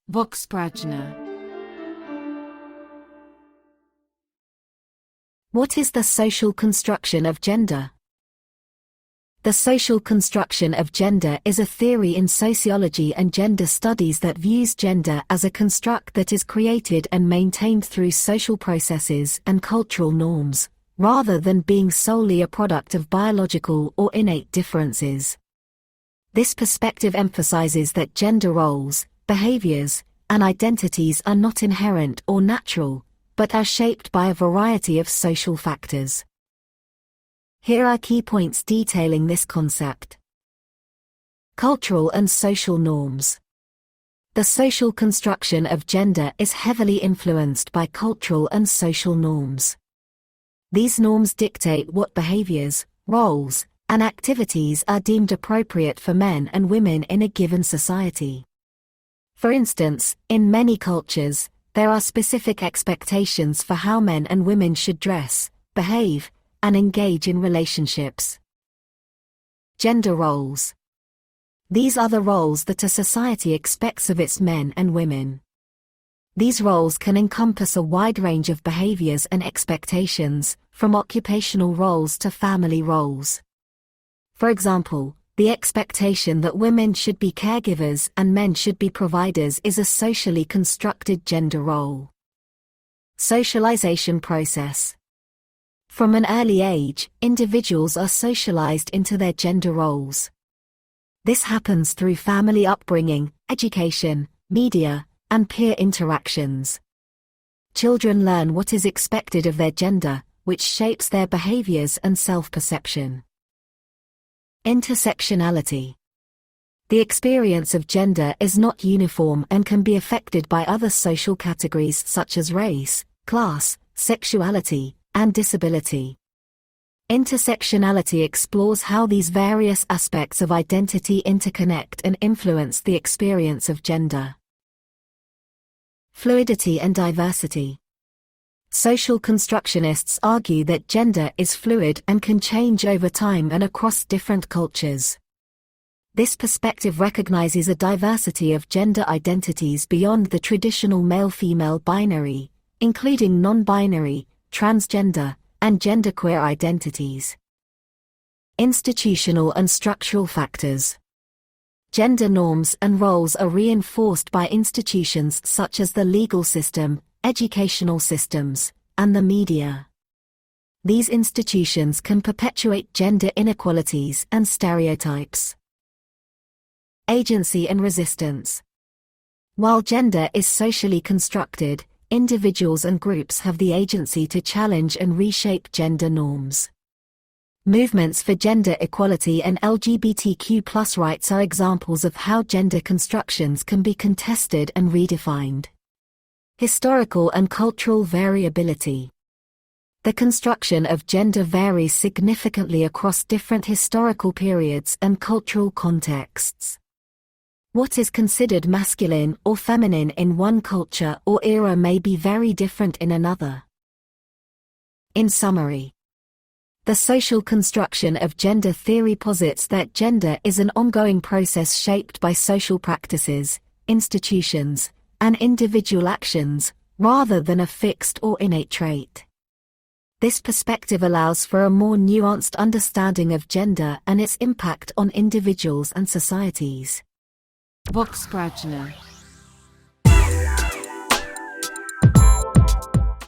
Vox Prajna. What is the social construction of gender? The social construction of gender is a theory in sociology and gender studies that views gender as a construct that is created and maintained through social processes and cultural norms, rather than being solely a product of biological or innate differences. This perspective emphasizes that gender roles, behaviors, and identities are not inherent or natural, but are shaped by a variety of social factors. Here are key points detailing this concept. Cultural and social norms. The social construction of gender is heavily influenced by cultural and social norms. These norms dictate what behaviors, roles, and activities are deemed appropriate for men and women in a given society. For instance, in many cultures, there are specific expectations for how men and women should dress, behave, and engage in relationships. Gender roles. These are the roles that a society expects of its men and women. These roles can encompass a wide range of behaviors and expectations, from occupational roles to family roles. For example, the expectation that women should be caregivers and men should be providers is a socially constructed gender role. Socialization process. From an early age, individuals are socialized into their gender roles. This happens through family upbringing, education, media, and peer interactions. Children learn what is expected of their gender, which shapes their behaviors and self-perception. Intersectionality. The experience of gender is not uniform and can be affected by other social categories such as race, class, sexuality, and disability. Intersectionality explores how these various aspects of identity interconnect and influence the experience of gender. Fluidity and diversity. Social constructionists argue that gender is fluid and can change over time and across different cultures. This perspective recognizes a diversity of gender identities beyond the traditional male-female binary, including non-binary, transgender, and genderqueer identities. Institutional and structural factors. Gender norms and roles are reinforced by institutions such as the legal system, educational systems, and the media. These institutions can perpetuate gender inequalities and stereotypes. Agency and resistance. While gender is socially constructed, individuals and groups have the agency to challenge and reshape gender norms. Movements for gender equality and LGBTQ+ rights are examples of how gender constructions can be contested and redefined. Historical and cultural variability. The construction of gender varies significantly across different historical periods and cultural contexts. What is considered masculine or feminine in one culture or era may be very different in another. In summary, the social construction of gender theory posits that gender is an ongoing process shaped by social practices, institutions, and individual actions, rather than a fixed or innate trait. This perspective allows for a more nuanced understanding of gender and its impact on individuals and societies. Vox Prajna.